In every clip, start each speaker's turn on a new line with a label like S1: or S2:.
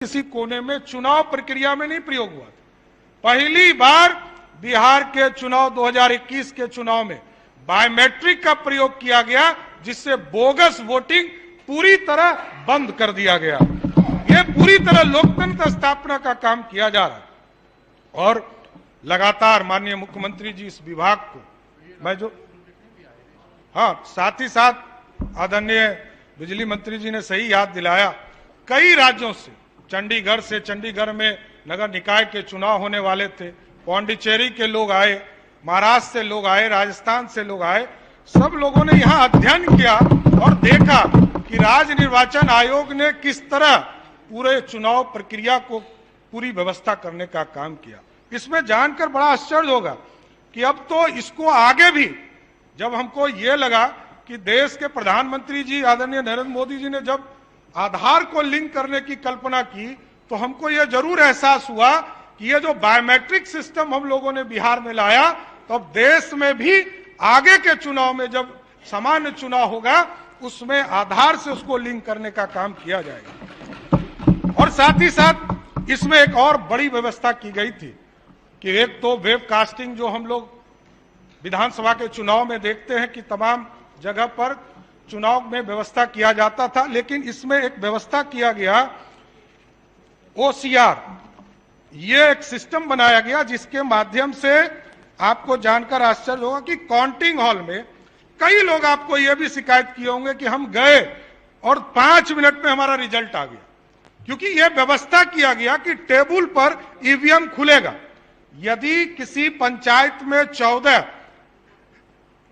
S1: किसी कोने में चुनाव प्रक्रिया में नहीं प्रयोग हुआ था। पहली बार बिहार के चुनाव 2021 के चुनाव में बायोमेट्रिक का प्रयोग किया गया, जिससे बोगस वोटिंग पूरी तरह बंद कर दिया गया। यह पूरी तरह लोकतंत्र स्थापना का काम किया जा रहा है और लगातार माननीय मुख्यमंत्री जी इस विभाग को साथ ही साथ आदरणीय बिजली मंत्री जी ने सही याद दिलाया, कई राज्यों से, चंडीगढ़ में नगर निकाय के चुनाव होने वाले थे, पौंडीचेरी के लोग आए, महाराष्ट्र से लोग आए, राजस्थान से लोग आए, सब लोगों ने यहाँ अध्ययन किया और देखा कि राज्य निर्वाचन आयोग ने किस तरह पूरे चुनाव प्रक्रिया को पूरी व्यवस्था करने का काम किया। इसमें जानकर बड़ा आश्चर्य होगा कि अब तो इसको आगे भी, जब हमको ये लगा कि देश के प्रधानमंत्री जी आदरणीय नरेंद्र मोदी जी ने जब आधार को लिंक करने की कल्पना की, तो हमको यह जरूर एहसास हुआ कि ये जो बायोमेट्रिक सिस्टम हम लोगों ने बिहार में लाया, तो अब देश में भी आगे के चुनाव में जब सामान्य चुनाव होगा, उसमें आधार से उसको लिंक करने का काम किया जाएगा। और साथ ही साथ इसमें एक और बड़ी व्यवस्था की गई थी कि एक तो वेबकास्टिंग जो हम लोग विधानसभा के चुनाव में देखते हैं कि तमाम जगह पर चुनाव में व्यवस्था किया जाता था, लेकिन इसमें एक व्यवस्था किया गया OCR, ये एक सिस्टम बनाया गया जिसके माध्यम से आपको जानकर आश्चर्य होगा कि काउंटिंग हॉल में कई लोग आपको यह भी शिकायत किए होंगे कि हम गए और 5 मिनट में हमारा रिजल्ट आ गया, क्योंकि यह व्यवस्था किया गया कि टेबल पर ईवीएम खुलेगा। यदि किसी पंचायत में 14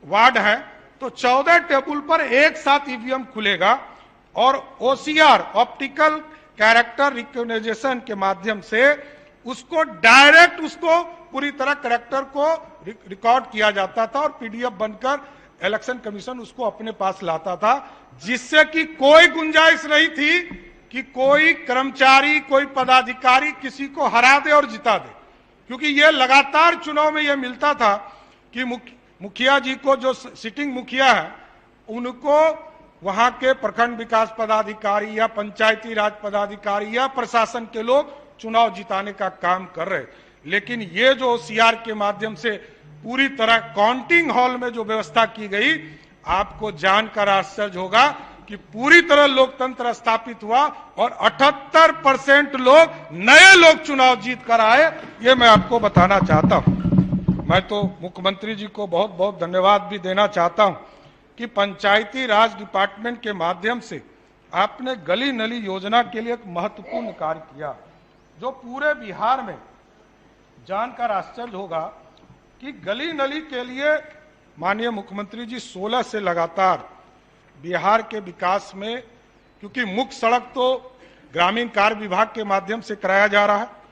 S1: वार्ड है तो 14 टेबल पर एक साथ ईवीएम खुलेगा और OCR, ऑप्टिकल कैरेक्टर रिकॉग्निशन के माध्यम से उसको डायरेक्ट पूरी तरह कैरेक्टर को रिकॉर्ड किया जाता था और PDF बनकर इलेक्शन कमीशन उसको अपने पास लाता था, जिससे कि कोई गुंजाइश नहीं थी कि कोई कर्मचारी, कोई पदाधिकारी किसी को हरा दे और जिता दे, क्योंकि यह लगातार चुनाव में यह मिलता था कि मुखिया जी को, जो सिटिंग मुखिया है, उनको वहां के प्रखंड विकास पदाधिकारी या पंचायती राज पदाधिकारी या प्रशासन के लोग चुनाव जिताने का काम कर रहे। लेकिन ये जो OCR के माध्यम से पूरी तरह काउंटिंग हॉल में जो व्यवस्था की गई, आपको जानकर आश्चर्य होगा कि पूरी तरह लोकतंत्र स्थापित हुआ और 78% लोग, नए लोग चुनाव जीत कर आए। ये मैं आपको बताना चाहता हूं। मैं तो मुख्यमंत्री जी को बहुत बहुत धन्यवाद भी देना चाहता हूं कि पंचायती राज डिपार्टमेंट के माध्यम से आपने गली नली योजना के लिए एक महत्वपूर्ण कार्य किया, जो पूरे बिहार में जानकर आश्चर्य होगा कि गली नली के लिए माननीय मुख्यमंत्री जी 16 से लगातार बिहार के विकास में, क्योंकि मुख्य सड़क तो ग्रामीण कार्य विभाग के माध्यम से कराया जा रहा है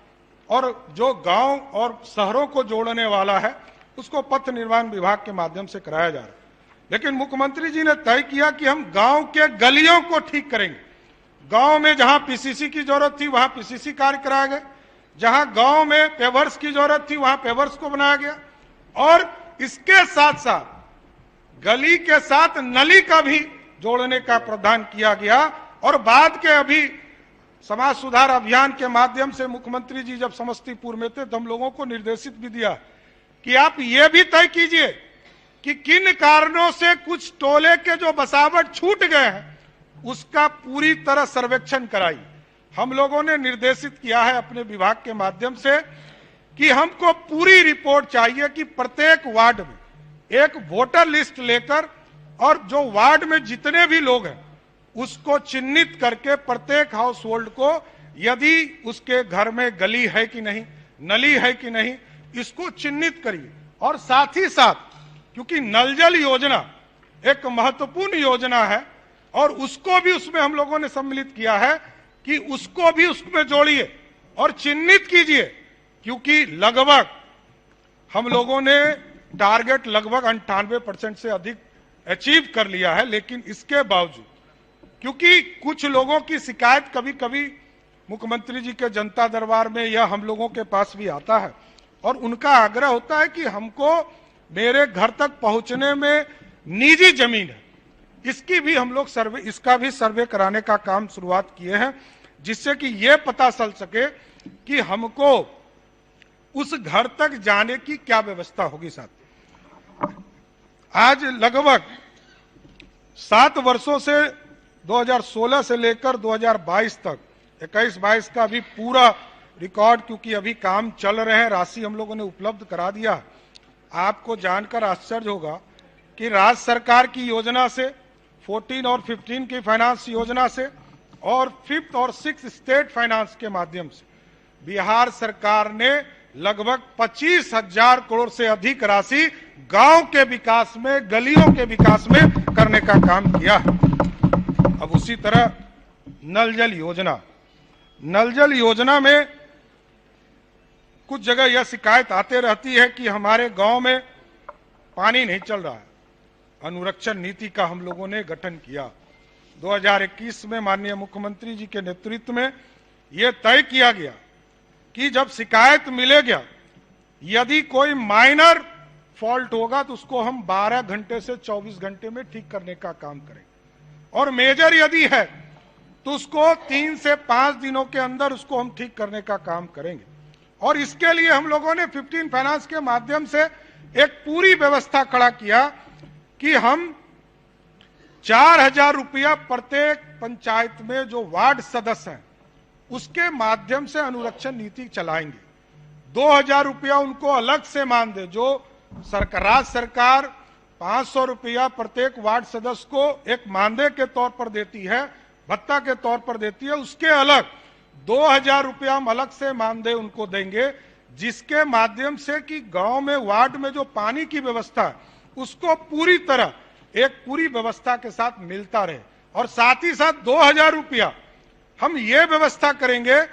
S1: और जो गांव और शहरों को जोड़ने वाला है उसको पथ निर्माण विभाग के माध्यम से कराया जा रहा है। लेकिन मुख्यमंत्री जी ने तय किया कि हम गांव के गलियों को ठीक करेंगे। गांव में जहां PCC की जरूरत थी वहां PCC कार्य कराया गया, जहां गांव में पेवर्स की जरूरत थी वहां पेवर्स को बनाया गया और इसके साथ साथ गली के साथ नली का भी जोड़ने का प्रावधान किया गया। और बाद के अभी समाज सुधार अभियान के माध्यम से मुख्यमंत्री जी जब समस्तीपुर में थे तो हम लोगों को निर्देशित भी दिया कि आप ये भी तय कीजिए कि किन कारणों से कुछ टोले के जो बसावट छूट गए हैं उसका पूरी तरह सर्वेक्षण कराइए। हम लोगों ने निर्देशित किया है अपने विभाग के माध्यम से कि हमको पूरी रिपोर्ट चाहिए कि प्रत्येक वार्ड में एक वोटर लिस्ट लेकर और जो वार्ड में जितने भी लोग हैं उसको चिन्हित करके प्रत्येक हाउस होल्ड को, यदि उसके घर में गली है कि नहीं, नली है कि नहीं, इसको चिन्हित करिए। और साथ ही साथ, क्योंकि नल जल योजना एक महत्वपूर्ण योजना है और उसको भी उसमें हम लोगों ने सम्मिलित किया है कि उसको भी उसमें जोड़िए और चिन्हित कीजिए, क्योंकि लगभग हम लोगों ने टारगेट लगभग 98% से अधिक अचीव कर लिया है। लेकिन इसके बावजूद, क्योंकि कुछ लोगों की शिकायत कभी कभी मुख्यमंत्री जी के जनता दरबार में या हम लोगों के पास भी आता है और उनका आग्रह होता है कि हमको मेरे घर तक पहुंचने में निजी जमीन है, इसका भी सर्वे कराने का काम शुरुआत किए हैं, जिससे कि ये पता चल सके कि हमको उस घर तक जाने की क्या व्यवस्था होगी। साथ आज लगभग 7 वर्षों से 2016 से लेकर 2022 तक 21-22 का भी पूरा रिकॉर्ड, क्योंकि अभी काम चल रहे हैं, राशि हम लोगों ने उपलब्ध करा दिया। आपको जानकर आश्चर्य होगा कि राज्य सरकार की योजना से 14 और 15 की फाइनेंस योजना से और 5th और 6th स्टेट फाइनेंस के माध्यम से बिहार सरकार ने लगभग 25,000 करोड़ से अधिक राशि गांव के विकास में, गलियों के विकास में करने का काम किया है। अब उसी तरह नल जल योजना में कुछ जगह यह शिकायत आते रहती है कि हमारे गांव में पानी नहीं चल रहा है। अनुरक्षण नीति का हम लोगों ने गठन किया 2021 में, माननीय मुख्यमंत्री जी के नेतृत्व में यह तय किया गया कि जब शिकायत मिलेगा, यदि कोई माइनर फॉल्ट होगा तो उसको हम 12 घंटे से 24 घंटे में ठीक करने का काम करेंगे, और मेजर यदि है तो उसको 3 से 5 दिनों के अंदर उसको हम ठीक करने का काम करेंगे। और इसके लिए हम लोगों ने 15 फाइनेंस के माध्यम से एक पूरी व्यवस्था खड़ा किया कि हम 4,000 रुपया प्रत्येक पंचायत में जो वार्ड सदस्य हैं उसके माध्यम से अनुरक्षण नीति चलाएंगे। 2,000 रुपया उनको अलग से मानदेय, जो राज्य सरकार 500 रुपया प्रत्येक वार्ड सदस्य को एक मानदेय के तौर पर देती है, भत्ता के तौर पर देती है, उसके अलग 2,000 रुपया हम अलग से मानदेय उनको देंगे, जिसके माध्यम से कि गांव में, वार्ड में जो पानी की व्यवस्था है उसको पूरी तरह एक पूरी व्यवस्था के साथ मिलता रहे। और साथ ही साथ 2,000 रुपया हम ये व्यवस्था करेंगे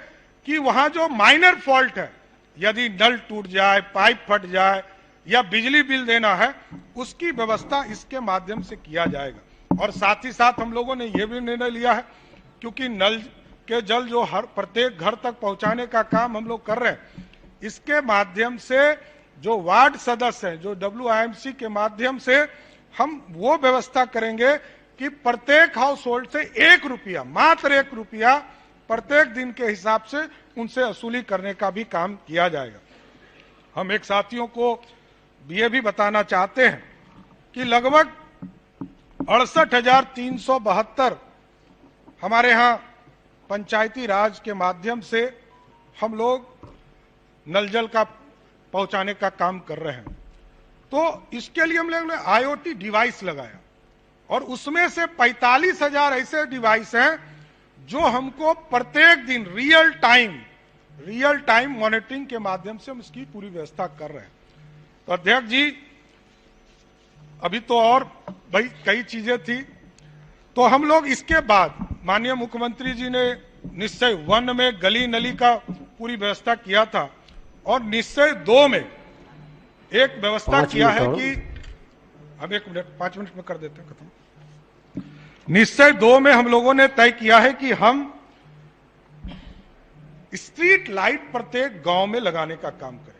S1: कि वहां जो माइनर फॉल्ट है, यदि नल टूट जाए, पाइप फट जाए या बिजली बिल देना है, उसकी व्यवस्था इसके माध्यम से किया जाएगा। और साथ ही साथ हम लोगों ने यह भी निर्णय लिया है, क्योंकि नल के जल जो हर प्रत्येक घर तक पहुंचाने का काम हम लोग कर रहे हैं, इसके माध्यम से जो वार्ड सदस्य हैं, जो WIMC के माध्यम से हम वो व्यवस्था करेंगे कि प्रत्येक हाउस होल्ड से 1 रुपया, मात्र 1 रुपया प्रत्येक दिन के हिसाब से उनसे वसूली करने का भी काम किया जाएगा। हम एक साथियों को ये भी बताना चाहते हैं कि लगभग 68,372 हमारे यहाँ पंचायती राज के माध्यम से हम लोग नल जल का पहुंचाने का काम कर रहे हैं। तो इसके लिए हम लोगों ने IoT डिवाइस लगाया, और उसमें से 45,000 ऐसे डिवाइस हैं जो हमको प्रत्येक दिन रियल टाइम मॉनिटरिंग के माध्यम से हम इसकी पूरी व्यवस्था कर रहे हैं। तो अध्यक्ष जी, अभी तो और भाई कई चीजें थी, तो हम लोग इसके बाद माननीय मुख्यमंत्री जी ने निश्चय 1 में गली नली का पूरी व्यवस्था किया था, और निश्चय 2 में एक व्यवस्था किया है कि अब 1 मिनट 5 मिनट में कर देते हैं खत्म। निश्चय 2 में हम लोगों ने तय किया है कि हम स्ट्रीट लाइट प्रत्येक गांव में लगाने का काम करेंगे।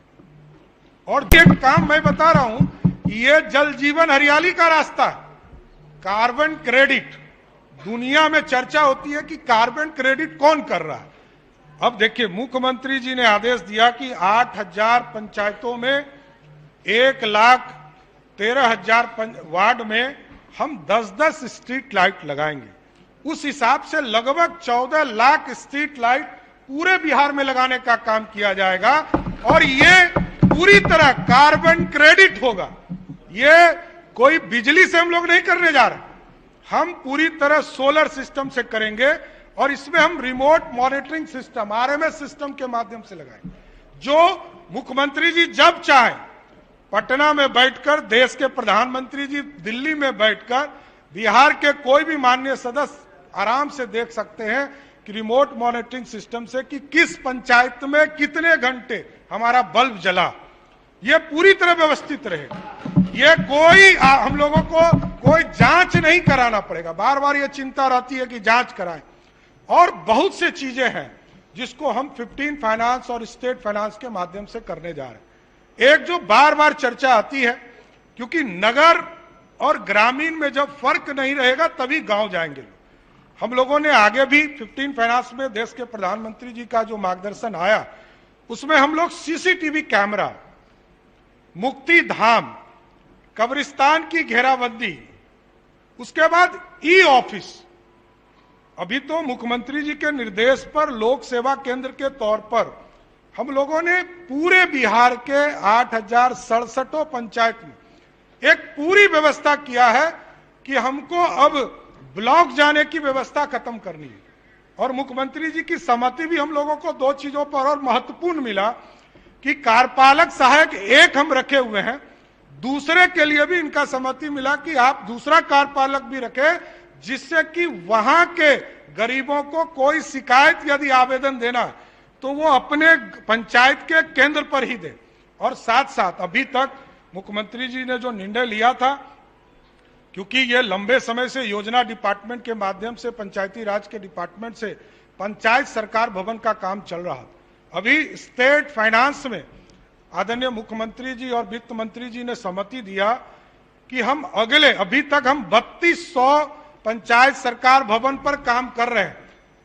S1: और एक काम मैं बता रहा हूं, ये जल जीवन हरियाली का रास्ता है। कार्बन क्रेडिट, दुनिया में चर्चा होती है कि कार्बन क्रेडिट कौन कर रहा है। अब देखिए, मुख्यमंत्री जी ने आदेश दिया कि 8,000 पंचायतों में 1,13,000 वार्ड में हम 10-10 स्ट्रीट लाइट लगाएंगे। उस हिसाब से लगभग 14 लाख स्ट्रीट लाइट पूरे बिहार में लगाने का काम किया जाएगा, और ये पूरी तरह कार्बन क्रेडिट होगा। ये कोई बिजली से हम लोग नहीं करने जा रहे, हम पूरी तरह सोलर सिस्टम से करेंगे, और इसमें हम remote monitoring system RMS system के माध्यम से लगाएंगे, जो मुख्यमंत्री जी जब चाहें पटना में बैठकर, देश के प्रधानमंत्री जी दिल्ली में बैठकर, बिहार के कोई भी माननीय सदस्य आराम से देख सकते हैं कि रिमोट मॉनिटरिंग सिस्टम से कि किस पंचायत में कितने घंटे हमारा बल्ब जला। ये पूरी तरह व्यवस्थित रहेगा। ये कोई हम लोगों को कोई जांच नहीं कराना पड़ेगा। बार बार ये चिंता रहती है कि जांच कराएं, और बहुत से चीजें हैं जिसको हम 15 फाइनेंस और स्टेट फाइनेंस के माध्यम से करने जा रहे हैं। एक जो बार बार चर्चा आती है, क्योंकि नगर और ग्रामीण में जब फर्क नहीं रहेगा तभी गांव जाएंगे लोग। हम लोगों ने आगे भी 15 फाइनेंस में देश के प्रधानमंत्री जी का जो मार्गदर्शन आया, उसमें हम लोग सीसीटीवी कैमरा, मुक्ति धाम, कब्रिस्तान की घेराबंदी, उसके बाद ई ऑफिस, अभी तो मुख्यमंत्री जी के निर्देश पर लोक सेवा केंद्र के तौर पर हम लोगों ने पूरे बिहार के 8,067 पंचायत में एक पूरी व्यवस्था किया है कि हमको अब ब्लॉक जाने की व्यवस्था खत्म करनी है। और मुख्यमंत्री जी की सहमति भी हम लोगों को दो चीजों पर और महत्वपूर्ण मिला कि कार्यपालक सहायक एक हम रखे हुए हैं, दूसरे के लिए भी इनका सहमति मिला कि आप दूसरा कार्यपालक भी रखें, जिससे कि वहां के गरीबों को कोई शिकायत यदि आवेदन देना तो वो अपने पंचायत के केंद्र पर ही दे। और साथ साथ अभी तक मुख्यमंत्री जी ने जो निर्णय लिया था, क्योंकि ये लंबे समय से योजना डिपार्टमेंट के माध्यम से, पंचायती राज के डिपार्टमेंट से पंचायत सरकार भवन का काम चल रहा, अभी स्टेट फाइनेंस में आदरणीय मुख्यमंत्री जी और वित्त मंत्री जी ने सहमति दिया कि हम अगले, अभी तक हम 3200 पंचायत सरकार भवन पर काम कर रहे हैं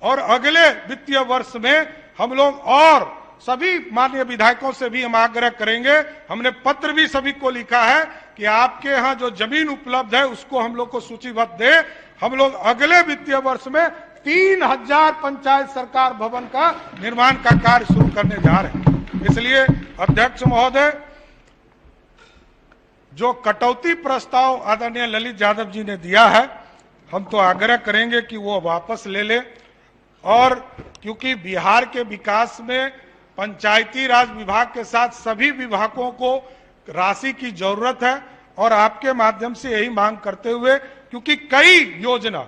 S1: और अगले वित्तीय वर्ष में हम लोग और सभी माननीय विधायकों से भी हम आग्रह करेंगे, हमने पत्र भी सभी को लिखा है कि आपके यहाँ जो जमीन उपलब्ध है उसको हम लोग को सूचीबद्ध दे। हम लोग अगले वित्तीय वर्ष में 3000 पंचायत सरकार भवन का निर्माण का कार्य शुरू करने जा रहे हैं। इसलिए अध्यक्ष महोदय, जो कटौती प्रस्ताव आदरणीय ललित यादव जी ने दिया है, हम तो आग्रह करेंगे कि वो वापस ले ले। और क्योंकि बिहार के विकास में पंचायती राज विभाग के साथ सभी विभागों को राशि की जरूरत है और आपके माध्यम से यही मांग करते हुए, क्योंकि कई योजना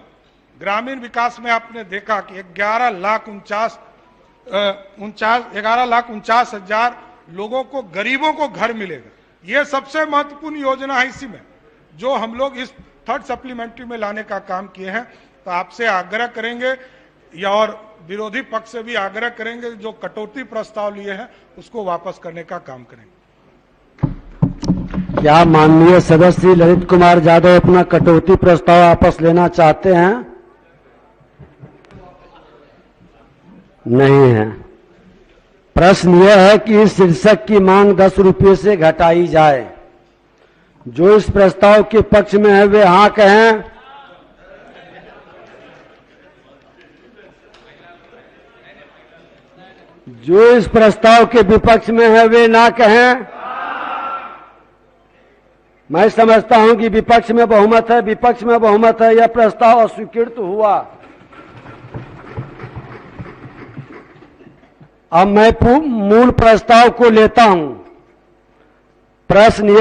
S1: ग्रामीण विकास में आपने देखा कि 11,49,000 लोगों को, गरीबों को घर मिलेगा। ये सबसे महत्वपूर्ण योजना है इसी में, जो हम लोग इस थर्ड सप्लीमेंट्री में लाने का काम किए हैं। तो आपसे आग्रह करेंगे या और विरोधी पक्ष से भी आग्रह करेंगे, जो कटौती प्रस्ताव लिए हैं उसको वापस करने का काम करेंगे।
S2: क्या माननीय सदस्य ललित कुमार यादव अपना कटौती प्रस्ताव वापस लेना चाहते हैं? नहीं है। प्रश्न यह है कि इस शीर्षक की मांग 10 रुपये से घटाई जाए। जो इस प्रस्ताव के पक्ष में है वे हाँ कहें। जो इस प्रस्ताव के विपक्ष में है वे ना कहें। मैं समझता हूं कि विपक्ष में बहुमत है, विपक्ष में बहुमत है, यह प्रस्ताव अस्वीकृत हुआ। अब मैं मूल प्रस्ताव को लेता हूं। प्रश्न